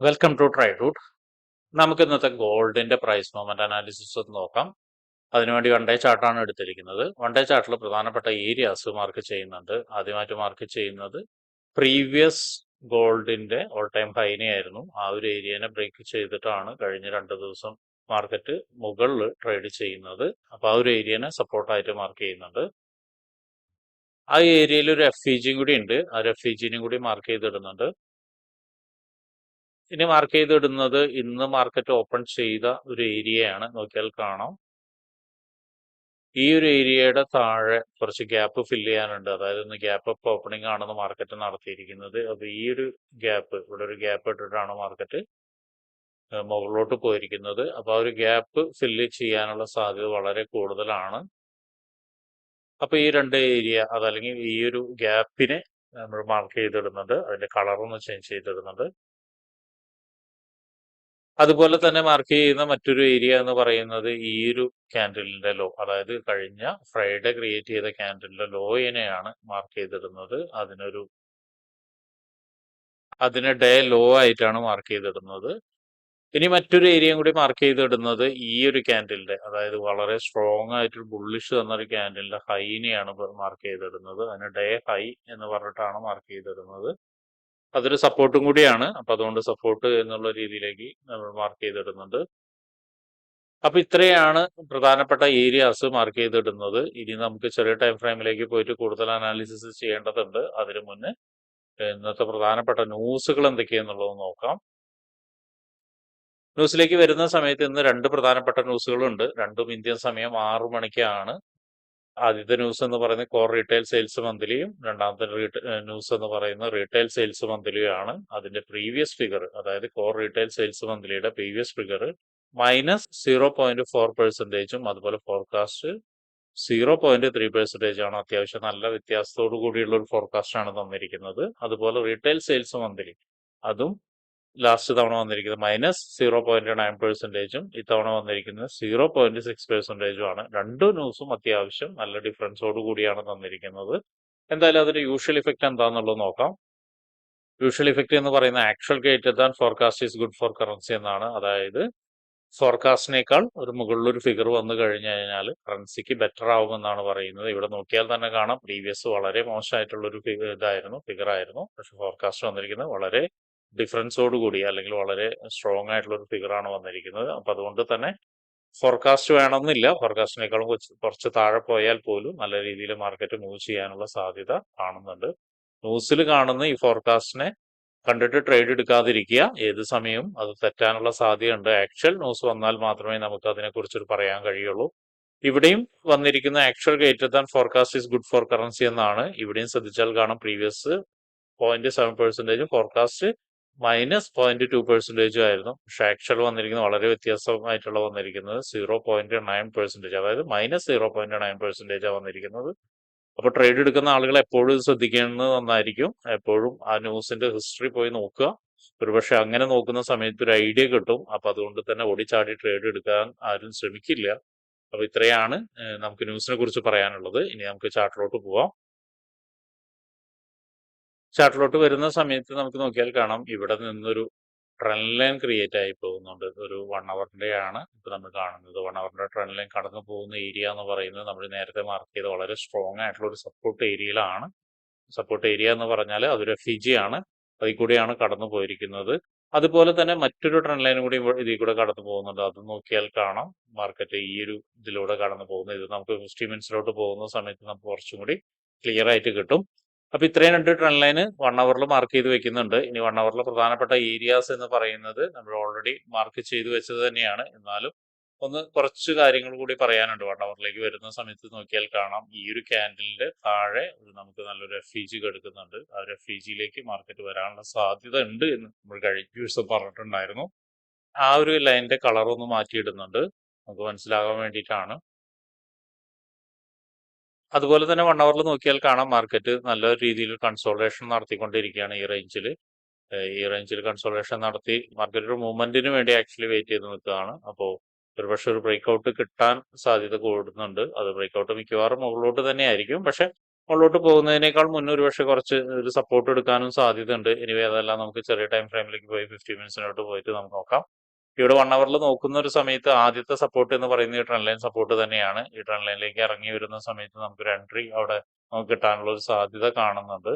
Welcome to ട്രൈഡൂട്ട്. നമുക്ക് ഇന്നത്തെ ഗോൾഡിന്റെ പ്രൈസ് മൂവ്മെന്റ് അനാലിസിസ് ഒന്ന് നോക്കാം. അതിനുവേണ്ടി വൺ ഡേ ചാർട്ടാണ് എടുത്തിരിക്കുന്നത്. വൺ ഡേ ചാർട്ടിൽ പ്രധാനപ്പെട്ട ഏരിയാസ് മാർക്ക് ചെയ്യുന്നുണ്ട്. ആദ്യമായിട്ട് മാർക്ക് ചെയ്യുന്നത് പ്രീവിയസ് ഗോൾഡിന്റെ ഓൾ ടൈം ഹൈനെ ആയിരുന്നു. ആ ഒരു ഏരിയനെ ബ്രേക്ക് ചെയ്തിട്ടാണ് കഴിഞ്ഞ 2 ദിവസം മാർക്കറ്റ് മുകളിൽ ട്രേഡ് ചെയ്യുന്നത്. അപ്പൊ ആ ഒരു ഏരിയനെ സപ്പോർട്ടായിട്ട് മാർക്ക് ചെയ്യുന്നുണ്ട്. ആ ഏരിയയിൽ ഒരു FEG കൂടി ഉണ്ട്. ആ ഒരു FEGനും കൂടി മാർക്ക് ചെയ്തിടുന്നുണ്ട്. ഇനി മാർക്ക് ചെയ്തിടുന്നത് ഇന്ന് മാർക്കറ്റ് ഓപ്പൺ ചെയ്ത ഒരു ഏരിയയാണ്. നോക്കിയാൽ കാണാം, ഈ ഒരു ഏരിയയുടെ താഴെ കുറച്ച് ഗ്യാപ്പ് ഫില്ല് ചെയ്യാനുണ്ട്. അതായത് ഇന്ന് ഗ്യാപ്പ് അപ്പ് ഓപ്പണിംഗ് ആണെന്ന് മാർക്കറ്റ് നടത്തിയിരിക്കുന്നത്. അപ്പൊ ഈ ഒരു ഗ്യാപ്പ്, ഇവിടെ ഒരു ഗ്യാപ്പ് ഇട്ടിട്ടാണ് മാർക്കറ്റ് മുകളിലോട്ട് പോയിരിക്കുന്നത്. അപ്പൊ ആ ഒരു ഗ്യാപ്പ് ഫില്ല് ചെയ്യാനുള്ള സാധ്യത വളരെ കൂടുതലാണ്. അപ്പൊ ഈ രണ്ട് ഏരിയ, അതല്ലെങ്കിൽ ഈ ഒരു ഗ്യാപ്പിനെ നമ്മൾ മാർക്ക് ചെയ്തിടുന്നുണ്ട്. അതിന്റെ കളറൊന്ന് ചേഞ്ച് ചെയ്തിടുന്നുണ്ട്. അതുപോലെ തന്നെ മാർക്ക് ചെയ്യുന്ന മറ്റൊരു ഏരിയ എന്ന് പറയുന്നത് ഈ ഒരു ക്യാൻഡിലിന്റെ ലോ, അതായത് കഴിഞ്ഞ ഫ്രൈഡേ ക്രിയേറ്റ് ചെയ്ത ക്യാൻഡിലിന്റെ ലോയിനെയാണ് മാർക്ക് ചെയ്തിടുന്നത്. അതിനെ ഡേ ലോ ആയിട്ടാണ് മാർക്ക് ചെയ്തിടുന്നത്. ഇനി മറ്റൊരു ഏരിയയും കൂടി മാർക്ക് ചെയ്തിടുന്നത് ഈ ഒരു ക്യാൻഡിലിന്റെ, അതായത് വളരെ സ്ട്രോങ് ആയിട്ടൊരു ബുള്ളിഷ് തന്നൊരു ക്യാൻഡിലിന്റെ ഹൈനെയാണ് മാർക്ക് ചെയ്തിടുന്നത്. അതിന് ഡേ ഹൈ എന്ന് പറഞ്ഞിട്ടാണ് മാർക്ക് ചെയ്തിടുന്നത്. അതൊരു സപ്പോർട്ടും കൂടിയാണ്. അപ്പൊ അതുകൊണ്ട് സപ്പോർട്ട് എന്നുള്ള രീതിയിലേക്ക് നമ്മൾ മാർക്ക് ചെയ്തിടുന്നുണ്ട്. അപ്പൊ ഇത്രയാണ് പ്രധാനപ്പെട്ട ഏരിയാസ് മാർക്ക് ചെയ്തിടുന്നത്. ഇനി നമുക്ക് ചെറിയ ടൈം ഫ്രെയിമിലേക്ക് പോയിട്ട് കൂടുതൽ അനാലിസിസ് ചെയ്യേണ്ടതുണ്ട്. അതിനു മുന്നേ ഇന്നത്തെ പ്രധാനപ്പെട്ട ന്യൂസുകൾ എന്തൊക്കെയാന്നുള്ളത് നോക്കാം. ന്യൂസിലേക്ക് വരുന്ന സമയത്ത് ഇന്ന് 2 പ്രധാനപ്പെട്ട ന്യൂസുകളുണ്ട്. രണ്ടും ഇന്ത്യൻ സമയം 6 മണിക്കാണ്. ആദ്യത്തെ ന്യൂസ് എന്ന് പറയുന്നത് കോർ റീറ്റെയിൽ സെയിൽസ് മന്ത്ലിയും, രണ്ടാമത്തെ ന്യൂസ് എന്ന് പറയുന്നത് റീറ്റെയിൽ സെയിൽസ് മന്ത്ലിയാണ്. അതിന്റെ പ്രീവിയസ് ഫിഗർ, അതായത് കോർ റീറ്റെയിൽ സെയിൽസ് മന്ത്ലിയുടെ പ്രീവിയസ് ഫിഗർ -0.4%, അതുപോലെ ഫോർകാസ്റ്റ് 0.3% ആണ്. അത്യാവശ്യം നല്ല വ്യത്യാസത്തോടു കൂടിയുള്ള ഒരു ഫോർകാസ്റ്റ് ആണ് തന്നിരിക്കുന്നത്. അതുപോലെ റീറ്റെയിൽ സെയിൽസ് മന്ത്ലി, അതും ലാസ്റ്റ് തവണ വന്നിരിക്കുന്നത് -0.9%, ഇത്തവണ വന്നിരിക്കുന്നത് 0.6% ആണ്. രണ്ടു ന്യൂസും അത്യാവശ്യം നല്ല ഡിഫറൻസോട് കൂടിയാണ് തന്നിരിക്കുന്നത്. എന്തായാലും അതിന്റെ യൂഷ്വൽ ഇഫക്റ്റ് എന്താണെന്നുള്ളത് നോക്കാം. യൂഷ്വൽ ഇഫക്റ്റ് എന്ന് പറയുന്ന actual greater than forecast is good for currency എന്നാണ്. അതായത് ഫോർകാസ്റ്റിനേക്കാൾ ഒരു മുകളിലൊരു ഫിഗർ വന്നു കഴിഞ്ഞു കഴിഞ്ഞാൽ കറൻസിക്ക് ബെറ്റർ ആവുമെന്നാണ് പറയുന്നത്. ഇവിടെ നോക്കിയാൽ തന്നെ കാണാം, പ്രീവിയസ് വളരെ മോശമായിട്ടുള്ള ഒരു ഫിഗർ ആയിരുന്നു. പക്ഷെ ഫോർകാസ്റ്റ് വന്നിരിക്കുന്നത് വളരെ ഡിഫറൻസോട് കൂടി, അല്ലെങ്കിൽ വളരെ സ്ട്രോങ് ആയിട്ടുള്ള ഒരു ഫിഗർ ആണ് വന്നിരിക്കുന്നത്. അപ്പൊ അതുകൊണ്ട് തന്നെ ഫോർകാസ്റ്റ് വേണമെന്നില്ല. ഫോർകാസ്റ്റിനേക്കാളും കുറച്ച് താഴെ പോയാൽ പോലും നല്ല രീതിയിൽ മാർക്കറ്റ് മൂവ് ചെയ്യാനുള്ള സാധ്യത കാണുന്നുണ്ട്. ന്യൂസിൽ കാണുന്ന ഈ ഫോർകാസ്റ്റിനെ കണ്ടിട്ട് ട്രേഡ് എടുക്കാതിരിക്കുക. ഏത് സമയവും അത് തെറ്റാനുള്ള സാധ്യതയുണ്ട്. ആക്ച്വൽ ന്യൂസ് വന്നാൽ മാത്രമേ നമുക്ക് അതിനെക്കുറിച്ച് പറയാൻ കഴിയുള്ളൂ. ഇവിടെയും വന്നിരിക്കുന്ന actual greater than forecast is good for currency എന്നാണ്. ഇവിടെയും ശ്രദ്ധിച്ചാൽ കാണാം, പ്രീവിയസ് 0.7%, ഫോർകാസ്റ്റ് -0.2% ആയിരുന്നു. പക്ഷെ ആക്ച്വൽ വന്നിരിക്കുന്നത് വളരെ വ്യത്യാസമായിട്ടുള്ള വന്നിരിക്കുന്നത് 0.9%, അതായത് -0.9% വന്നിരിക്കുന്നത്. അപ്പൊ ട്രേഡ് എടുക്കുന്ന ആളുകൾ എപ്പോഴും ഇത് ശ്രദ്ധിക്കേണ്ടത് നന്നായിരിക്കും. എപ്പോഴും ആ ന്യൂസിന്റെ ഹിസ്റ്ററി പോയി നോക്കുക. ഒരുപക്ഷെ അങ്ങനെ നോക്കുന്ന സമയത്ത് ഒരു ഐഡിയ കിട്ടും. അപ്പൊ അതുകൊണ്ട് തന്നെ ഓടിച്ചാടി ട്രേഡ് എടുക്കാൻ ആരും ശ്രമിക്കില്ല. അപ്പൊ ഇത്രയാണ് നമുക്ക് ന്യൂസിനെ കുറിച്ച് പറയാനുള്ളത്. ഇനി നമുക്ക് ചാർട്ടിലോട്ട് പോവാം. ചാർട്ടിലോട്ട് വരുന്ന സമയത്ത് നമുക്ക് നോക്കിയാൽ കാണാം, ഇവിടെ നിന്നൊരു ട്രെൻഡ് ലൈൻ ക്രിയേറ്റ് ആയി പോകുന്നുണ്ട്. ഒരു 1 അവറിന്റെ ആണ് ഇപ്പൊ നമ്മൾ കാണുന്നത്. 1 അവറിന്റെ ട്രെൻഡ് ലൈൻ കടന്നു പോകുന്ന ഏരിയ എന്ന് പറയുന്നത് നമ്മൾ നേരത്തെ മാർക്ക് ചെയ്ത വളരെ സ്ട്രോങ് ആയിട്ടുള്ള ഒരു സപ്പോർട്ട് ഏരിയയിലാണ്. സപ്പോർട്ട് ഏരിയ എന്ന് പറഞ്ഞാൽ അതൊരു FEG ആണ്. അതിൽ കൂടിയാണ് കടന്നു പോയിരിക്കുന്നത്. അതുപോലെ തന്നെ മറ്റൊരു ട്രെൻഡ് ലൈനും കൂടി ഇതിൽ കൂടെ കടന്നു പോകുന്നുണ്ട്. അത് നോക്കിയാൽ കാണാം, മാർക്കറ്റ് ഈ ഒരു ഇതിലൂടെ കടന്നു പോകുന്നത്. ഇത് നമുക്ക് 50 മിനിറ്റ്സിലോട്ട് പോകുന്ന സമയത്ത് നമുക്ക് കുറച്ചും കൂടി ക്ലിയർ ആയിട്ട് കിട്ടും. അപ്പൊ ഇത്രയും 2 ട്രെൻഡ് ലൈന് 1 അവറിൽ മാർക്ക് ചെയ്ത് വെക്കുന്നുണ്ട്. ഇനി 1 അവറിൽ പ്രധാനപ്പെട്ട ഏരിയാസ് എന്ന് പറയുന്നത് നമ്മൾ ഓൾറെഡി മാർക്ക് ചെയ്ത് വെച്ചത് തന്നെയാണ്. എന്നാലും കുറച്ച് കാര്യങ്ങൾ കൂടി പറയാനുണ്ട്. 1 അവറിലേക്ക് വരുന്ന സമയത്ത് നോക്കിയാൽ കാണാം, ഈ ഒരു ക്യാൻഡിലിന്റെ താഴെ നമുക്ക് നല്ലൊരു FEG എടുക്കുന്നുണ്ട്. ആ ഒരു FEGയിലേക്ക് മാർക്കറ്റ് വരാനുള്ള സാധ്യത ഉണ്ട് എന്ന് നമ്മൾ കഴിഞ്ഞ ദിവസം പറഞ്ഞിട്ടുണ്ടായിരുന്നു. ആ ഒരു ലൈനിന്റെ കളർ ഒന്ന് മാറ്റിയിടുന്നുണ്ട്, നമുക്ക് മനസ്സിലാകാൻ വേണ്ടിയിട്ടാണ്. അതുപോലെ തന്നെ 1 അവറിൽ നോക്കിയാൽ കാണാം, മാർക്കറ്റ് നല്ല രീതിയിൽ കൺസോൾട്ടേഷൻ നടത്തിക്കൊണ്ടിരിക്കുകയാണ് ഈ റേഞ്ചിൽ. കൺസോൾട്ടേഷൻ നടത്തി മാർക്കറ്റ് ഒരു മൂവ്മെന്റിന് വേണ്ടി ആക്ച്വലി വെയിറ്റ് ചെയ്ത് നിൽക്കുകയാണ്. അപ്പോൾ ഒരുപക്ഷെ ഒരു ബ്രേക്ക്ഔട്ട് കിട്ടാൻ സാധ്യത കൂടുന്നുണ്ട്. അത് ബ്രേക്ക്ഔട്ട് മിക്കവാറും മുകളിലോട്ട് തന്നെ ആയിരിക്കും. പക്ഷെ മുകളിലോട്ട് പോകുന്നതിനേക്കാൾ മുന്നേ ഒരുപക്ഷെ കുറച്ച് ഒരു സപ്പോർട്ട് എടുക്കാനും സാധ്യതയുണ്ട്. എനിവേ അതെല്ലാം നമുക്ക് ചെറിയ ടൈം ഫ്രെയിമിലേക്ക് പോയി 50 മിനിറ്റ്സിലോട്ട് പോയിട്ട് നമുക്ക് നോക്കാം. ഇവിടെ 1 ഹവറിൽ നോക്കുന്ന ഒരു സമയത്ത് ആദ്യത്തെ സപ്പോർട്ട് എന്ന് പറയുന്നത് ഈ ട്രെൻഡ് ലൈൻ സപ്പോർട്ട് തന്നെയാണ്. ഈ ട്രെൻഡ് ലൈനിലേക്ക് ഇറങ്ങി വരുന്ന സമയത്ത് നമുക്കൊരു എൻട്രി അവിടെ നമുക്ക് കിട്ടാനുള്ള ഒരു സാധ്യത കാണുന്നുണ്ട്.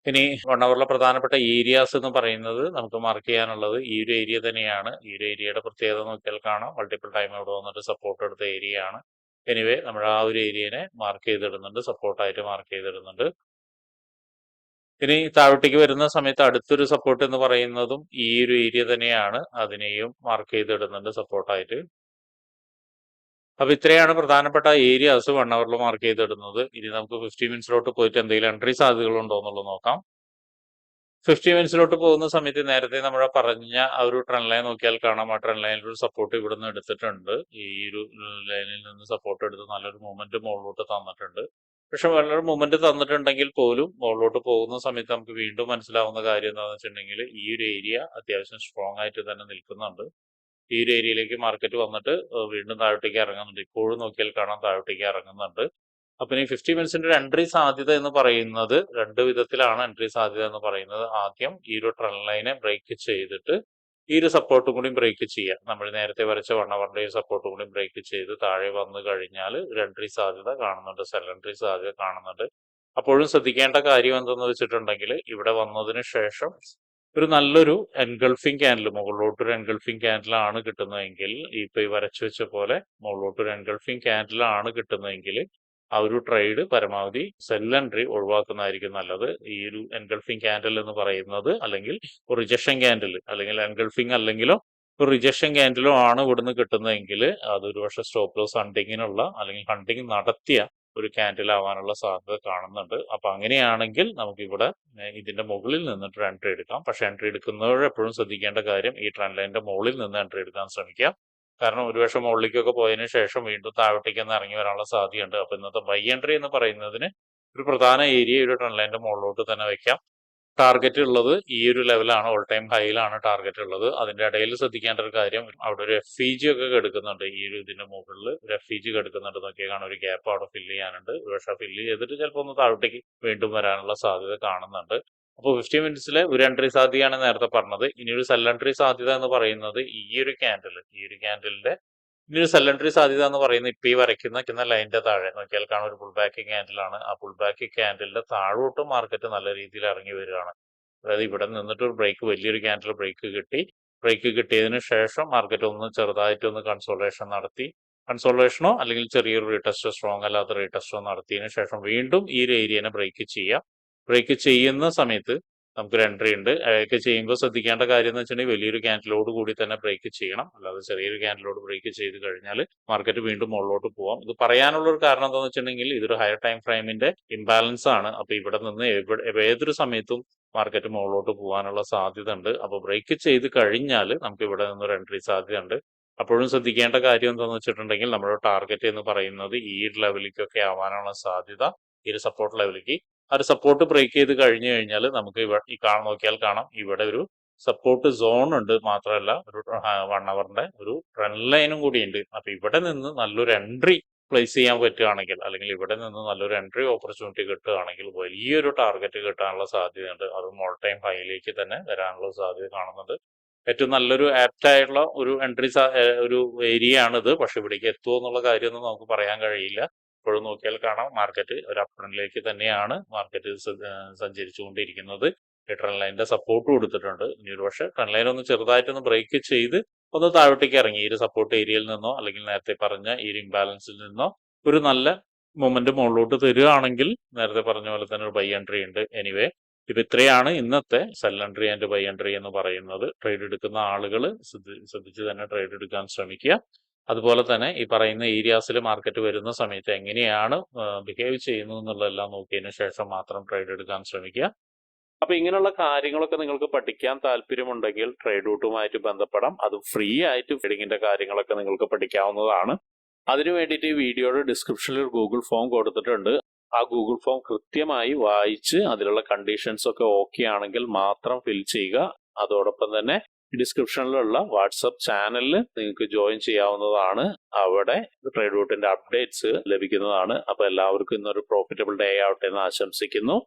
ഇനി 1 ഹവറിലെ പ്രധാനപ്പെട്ട ഏരിയാസ് എന്ന് പറയുന്നത് നമുക്ക് മാർക്ക് ചെയ്യാനുള്ളത് ഈ ഒരു ഏരിയ തന്നെയാണ്. ഈ ഒരു ഏരിയയുടെ പ്രത്യേകത നോക്കിയാൽ കാണാം, മൾട്ടിപ്പിൾ ടൈം ഇവിടെ വന്നിട്ട് സപ്പോർട്ട് എടുത്ത ഏരിയ ആണ്. എനിവേ നമ്മൾ ആ ഒരു ഏരിയനെ മാർക്ക് ചെയ്തിടുന്നുണ്ട്, സപ്പോർട്ടായിട്ട് മാർക്ക് ചെയ്തിടുന്നുണ്ട്. ഇനി താഴോട്ടേക്ക് വരുന്ന സമയത്ത് അടുത്തൊരു സപ്പോർട്ട് എന്ന് പറയുന്നതും ഈ ഒരു ഏരിയ തന്നെയാണ്. അതിനെയും മാർക്ക് ചെയ്തിടുന്നുണ്ട് സപ്പോർട്ടായിട്ട്. അപ്പൊ ഇത്രയാണ് പ്രധാനപ്പെട്ട ഏരിയാസ് 1 ഹവറിൽ മാർക്ക് ചെയ്തിടുന്നത്. ഇനി നമുക്ക് 50 മിനിറ്റ്സിലോട്ട് പോയിട്ട് എന്തെങ്കിലും എൻട്രി സാധ്യതകളുണ്ടോ എന്നുള്ളത് നോക്കാം. 50 മിനിറ്റ്സിലോട്ട് പോകുന്ന സമയത്ത് നേരത്തെ നമ്മൾ പറഞ്ഞ ആ ഒരു ട്രെൻഡ് ലൈൻ നോക്കിയാൽ കാണാം. ആ ട്രെൻഡ് ലൈനിൽ ഒരു സപ്പോർട്ട് ഇവിടുന്ന് എടുത്തിട്ടുണ്ട്. ഈ ഒരു ലൈനിൽ നിന്ന് സപ്പോർട്ട് എടുത്ത് നല്ലൊരു മൂവ്മെന്റ് മുകളിലോട്ട് തന്നിട്ടുണ്ട്. പക്ഷെ വളരെ മൂവ്മെന്റ് തന്നിട്ടുണ്ടെങ്കിൽ പോലും മുകളിലോട്ട് പോകുന്ന സമയത്ത് നമുക്ക് വീണ്ടും മനസ്സിലാവുന്ന കാര്യം എന്താണെന്ന് വെച്ചിട്ടുണ്ടെങ്കിൽ ഈ ഒരു ഏരിയ അത്യാവശ്യം സ്ട്രോങ് ആയിട്ട് തന്നെ നിൽക്കുന്നുണ്ട്. ഈ ഒരു ഏരിയയിലേക്ക് മാർക്കറ്റ് വന്നിട്ട് വീണ്ടും താഴോട്ടേക്ക് ഇറങ്ങുന്നുണ്ട്. ഇപ്പോഴും നോക്കിയാൽ കാണാം താഴോട്ടേക്ക് ഇറങ്ങുന്നുണ്ട്. അപ്പൊ ഈ 50 മിനിറ്റ്സിന്റെ ഒരു എൻട്രി സാധ്യത എന്ന് പറയുന്നത് 2 വിധത്തിലാണ് എൻട്രി സാധ്യത എന്ന് പറയുന്നത്. ആദ്യം ഈ ഒരു ട്രെൻഡ് ലൈനെ ബ്രേക്ക് ചെയ്തിട്ട് ഈ ഒരു സപ്പോർട്ടും കൂടി ബ്രേക്ക് ചെയ്യുക. നമ്മൾ നേരത്തെ വരച്ച 1 ഹവറിന്റെ സപ്പോർട്ടും കൂടി ബ്രേക്ക് ചെയ്ത് താഴെ വന്നു കഴിഞ്ഞാൽ ഒരു എൻട്രി സാധ്യത കാണുന്നുണ്ട്, സെൽ എൻട്രി സാധ്യത കാണുന്നുണ്ട്. അപ്പോഴും ശ്രദ്ധിക്കേണ്ട കാര്യം എന്തെന്ന് വെച്ചിട്ടുണ്ടെങ്കിൽ ഇവിടെ വന്നതിന് ശേഷം ഒരു നല്ലൊരു എൻഗൾഫിംഗ് ക്യാൻഡിൽ, മുകളിലോട്ടൊരു എൻഗൾഫിംഗ് ക്യാൻഡിലാണ് കിട്ടുന്നതെങ്കിൽ, ഇപ്പൊ ഈ വരച്ചു വെച്ച പോലെ മുകളിലോട്ടൊരു എൻഗൾഫിംഗ് ക്യാൻഡിലാണ് കിട്ടുന്നതെങ്കിൽ ആ ഒരു ട്രേഡ് പരമാവധി സെൽ എൻട്രി ഒഴിവാക്കുന്നതായിരിക്കും നല്ലത്. ഈ ഒരു എൻഗൾഫിംഗ് ക്യാൻഡിൽ എന്ന് പറയുന്നത് അല്ലെങ്കിൽ ഒരു റിജക്ഷൻ ക്യാൻഡിൽ അല്ലെങ്കിൽ എൻഗൾഫിംഗ് അല്ലെങ്കിലോ ഒരു റിജക്ഷൻ ക്യാൻഡിലോ ആണ് ഇവിടുന്ന് കിട്ടുന്നതെങ്കിൽ അതൊരു പക്ഷേ സ്റ്റോപ്പ് ലോസ് ഹണ്ടിങ്ങിനുള്ള അല്ലെങ്കിൽ ഹണ്ടിങ് നടത്തിയ ഒരു ക്യാൻഡിൽ ആവാനുള്ള സാധ്യത കാണുന്നുണ്ട്. അപ്പൊ അങ്ങനെയാണെങ്കിൽ നമുക്ക് ഇവിടെ ഇതിന്റെ മുകളിൽ നിന്നിട്ട് എൻട്രി എടുക്കാം. പക്ഷെ എൻട്രി എടുക്കുന്നവർ എപ്പോഴും ശ്രദ്ധിക്കേണ്ട കാര്യം ഈ ട്രെൻഡ് ലൈനിന്റെ മുകളിൽ നിന്ന് എൻട്രി എടുക്കാൻ ശ്രമിക്കാം. കാരണം ഒരുപക്ഷെ മുകളിലേക്കൊക്കെ പോയതിനു ശേഷം വീണ്ടും താഴോട്ടേക്ക് ഒന്ന് ഇറങ്ങി വരാനുള്ള സാധ്യതയുണ്ട്. അപ്പൊ ഇന്നത്തെ ബൈ എൻട്രി എന്ന് പറയുന്നതിന് ഒരു പ്രധാന ഏരിയ ഒരു ട്രെൻഡ് ലൈനിന്റെ മുകളിലോട്ട് തന്നെ വെക്കാം. ടാർഗറ്റ് ഉള്ളത് ഈ ഒരു ലെവലാണ്, ഓൾ ടൈം ഹൈയിലാണ് ടാർഗറ്റ് ഉള്ളത്. അതിന്റെ ഇടയിൽ ശ്രദ്ധിക്കേണ്ട ഒരു കാര്യം, അവിടെ ഒരു FEG ഒക്കെ കിടക്കുന്നുണ്ട്. ഈ ഒരു ഇതിന്റെ മുകളിൽ ഒരു FEG കിടക്കുന്നുണ്ട്. നോക്കിയാൽ കാണാൻ ഒരു ഗ്യാപ്പ് അവിടെ ഫില്ല് ചെയ്യാനുണ്ട്. ഒരുപക്ഷെ ഫില്ല് ചെയ്തിട്ട് ചിലപ്പോൾ ഒന്ന് താഴോട്ടേക്ക് വീണ്ടും വരാനുള്ള സാധ്യത കാണുന്നുണ്ട്. അപ്പോൾ 50 മിനിറ്റ്സിലെ ഒരു എൻട്രി സാധ്യതയാണ് നേരത്തെ പറഞ്ഞത്. ഇനി ഒരു സെൽ എൻട്രി സാധ്യത എന്ന് പറയുന്നത് ഈ ഒരു ക്യാൻഡിലിന്റെ ഇനി ഒരു സെൽ എൻട്രി സാധ്യത എന്ന് പറയുന്നത് ഇപ്പൊ ഈ വരയ്ക്കുന്ന ലൈനിന്റെ താഴെ നോക്കിയാൽ കാണാൻ ഒരു പുൾ ബാക്ക് ക്യാൻഡിലാണ്. ആ പുൾ ബാക്ക് ക്യാൻഡിലിന്റെ താഴോട്ട് മാർക്കറ്റ് നല്ല രീതിയിൽ ഇറങ്ങി വരികയാണ്. അതായത് ഇവിടെ നിന്നിട്ട് ഒരു ബ്രേക്ക്, വലിയൊരു ക്യാൻഡിൽ ബ്രേക്ക് കിട്ടിയതിന് ശേഷം മാർക്കറ്റ് ഒന്ന് ചെറുതായിട്ടൊന്ന് കൺസോൾട്ടേഷൻ നടത്തി, കൺസോൾട്ടേഷനോ അല്ലെങ്കിൽ ചെറിയൊരു റീടെസ്റ്റോ, സ്ട്രോങ് അല്ലാത്ത റീടെസ്റ്റോ നടത്തിയതിനു ശേഷം വീണ്ടും ഈ ഒരു ഏരിയനെ ബ്രേക്ക് ചെയ്യുന്ന സമയത്ത് നമുക്കൊരു എൻട്രി ഉണ്ട്. അതൊക്കെ ചെയ്യുമ്പോൾ ശ്രദ്ധിക്കേണ്ട കാര്യം എന്ന് വെച്ചിട്ടുണ്ടെങ്കിൽ വലിയൊരു ക്യാൻഡിലോട് കൂടി തന്നെ ബ്രേക്ക് ചെയ്യണം. അല്ലാതെ ചെറിയൊരു ക്യാൻഡിലോട് ബ്രേക്ക് ചെയ്ത് കഴിഞ്ഞാൽ മാർക്കറ്റ് വീണ്ടും മുകളിലോട്ട് പോവാം. ഇത് പറയാനുള്ള ഒരു കാരണം എന്താണെന്ന് വെച്ചിട്ടുണ്ടെങ്കിൽ ഇതൊരു ഹയർ ടൈം ഫ്രെയിമിന്റെ ഇംബാലൻസ് ആണ്. അപ്പൊ ഇവിടെ നിന്ന് ഏതൊരു സമയത്തും മാർക്കറ്റ് മുകളിലോട്ട് പോകാനുള്ള സാധ്യത ഉണ്ട്. അപ്പൊ ബ്രേക്ക് ചെയ്ത് കഴിഞ്ഞാൽ നമുക്ക് ഇവിടെ നിന്നൊരു എൻട്രി സാധ്യത ഉണ്ട്. അപ്പോഴും ശ്രദ്ധിക്കേണ്ട കാര്യം എന്താണെന്ന് വെച്ചിട്ടുണ്ടെങ്കിൽ നമ്മുടെ ടാർഗറ്റ് എന്ന് പറയുന്നത് ഈ ലെവലിലേക്കൊക്കെ ആവാനുള്ള സാധ്യത, ഈ ഒരു സപ്പോർട്ട് ലെവലിലേക്ക്. ആ ഒരു സപ്പോർട്ട് ബ്രേക്ക് ചെയ്ത് കഴിഞ്ഞു കഴിഞ്ഞാൽ നമുക്ക് ഈ നോക്കിയാൽ കാണാം ഇവിടെ ഒരു സപ്പോർട്ട് സോൺ ഉണ്ട്. മാത്രമല്ല ഒരു 1 ഹവറിന്റെ ഒരു ട്രെൻഡ് ലൈനും കൂടി ഉണ്ട്. അപ്പൊ ഇവിടെ നിന്ന് നല്ലൊരു എൻട്രി പ്ലേസ് ചെയ്യാൻ പറ്റുകയാണെങ്കിൽ അല്ലെങ്കിൽ ഇവിടെ നിന്ന് നല്ലൊരു എൻട്രി ഓപ്പർച്യൂണിറ്റി കിട്ടുകയാണെങ്കിൽ വലിയൊരു ടാർഗറ്റ് കിട്ടാനുള്ള സാധ്യതയുണ്ട്. അതും ഓൾ ടൈം ഹൈയിലേക്ക് തന്നെ വരാനുള്ള സാധ്യത കാണുന്നുണ്ട്. ഏറ്റവും നല്ലൊരു ആപ്റ്റ് ആയിട്ടുള്ള ഒരു എൻട്രി ഒരു ഏരിയ ആണിത്. പക്ഷെ ഇവിടേക്ക് എത്തുമോ എന്നുള്ള കാര്യമൊന്നും നമുക്ക് പറയാൻ കഴിയില്ല. ഇപ്പോഴും നോക്കിയാൽ കാണാം മാർക്കറ്റ് ഒരു അപ് ട്രെൻഡിലേക്ക് തന്നെയാണ് മാർക്കറ്റ് സഞ്ചരിച്ചുകൊണ്ടിരിക്കുന്നത്. ഈ ട്രെൻഡ് ലൈനിന്റെ സപ്പോർട്ട് കൊടുത്തിട്ടുണ്ട്. ഇനി ഒരു പക്ഷേ ട്രെൻഡ് ലൈൻ ഒന്ന് ചെറുതായിട്ടൊന്ന് ബ്രേക്ക് ചെയ്ത് ഒന്ന് താഴോട്ടേക്ക് ഇറങ്ങി ഈ ഒരു സപ്പോർട്ട് ഏരിയയിൽ നിന്നോ അല്ലെങ്കിൽ നേരത്തെ പറഞ്ഞ ഈ ഒരു ഇംബാലൻസിൽ നിന്നോ ഒരു നല്ല മൊമെന്റ് മുകളിലോട്ട് തരികയാണെങ്കിൽ നേരത്തെ പറഞ്ഞ പോലെ തന്നെ ഒരു ബൈ എൻട്രി ഉണ്ട്. എനിവേ ഇപ്പൊ ഇത്രയാണ് ഇന്നത്തെ cell entry and by entry എന്ന് പറയുന്നത്. ട്രേഡ് എടുക്കുന്ന ആളുകൾ ശ്രദ്ധിച്ച് തന്നെ ട്രേഡ് എടുക്കാൻ ശ്രമിക്കുക. അതുപോലെ തന്നെ ഈ പറയുന്ന ഏരിയാസിൽ മാർക്കറ്റ് വരുന്ന സമയത്ത് എങ്ങനെയാണ് ബിഹേവ് ചെയ്യുന്നത് എന്നുള്ളതെല്ലാം നോക്കിയതിനു ശേഷം മാത്രം ട്രേഡ് എടുക്കാൻ ശ്രമിക്കുക. അപ്പൊ ഇങ്ങനെയുള്ള കാര്യങ്ങളൊക്കെ നിങ്ങൾക്ക് പഠിക്കാൻ താല്പര്യമുണ്ടെങ്കിൽ ട്രേഡ് റൂട്ടുമായിട്ട് ബന്ധപ്പെടാം. അത് ഫ്രീ ആയിട്ട് ട്രേഡിങ്ങിന്റെ കാര്യങ്ങളൊക്കെ നിങ്ങൾക്ക് പഠിക്കാവുന്നതാണ്. അതിനു വേണ്ടിയിട്ട് ഈ വീഡിയോയുടെ ഡിസ്ക്രിപ്ഷനിൽ ഒരു ഗൂഗിൾ ഫോം കൊടുത്തിട്ടുണ്ട്. ആ ഗൂഗിൾ ഫോം കൃത്യമായി വായിച്ച് അതിലുള്ള കണ്ടീഷൻസ് ഒക്കെ ഓക്കെ ആണെങ്കിൽ മാത്രം ഫിൽ ചെയ്യുക. അതോടൊപ്പം തന്നെ ഡിസ്ക്രിപ്ഷനിലുള്ള വാട്സപ്പ് ചാനലിൽ നിങ്ങൾക്ക് ജോയിൻ ചെയ്യാവുന്നതാണ്. അവിടെ ട്രേഡ് റൂട്ടിന്റെ അപ്ഡേറ്റ്സ് ലഭിക്കുന്നതാണ്. അപ്പോൾ എല്ലാവർക്കും ഇന്നൊരു പ്രോഫിറ്റബിൾ ഡേ ആവട്ടെ എന്ന് ആശംസിക്കുന്നു.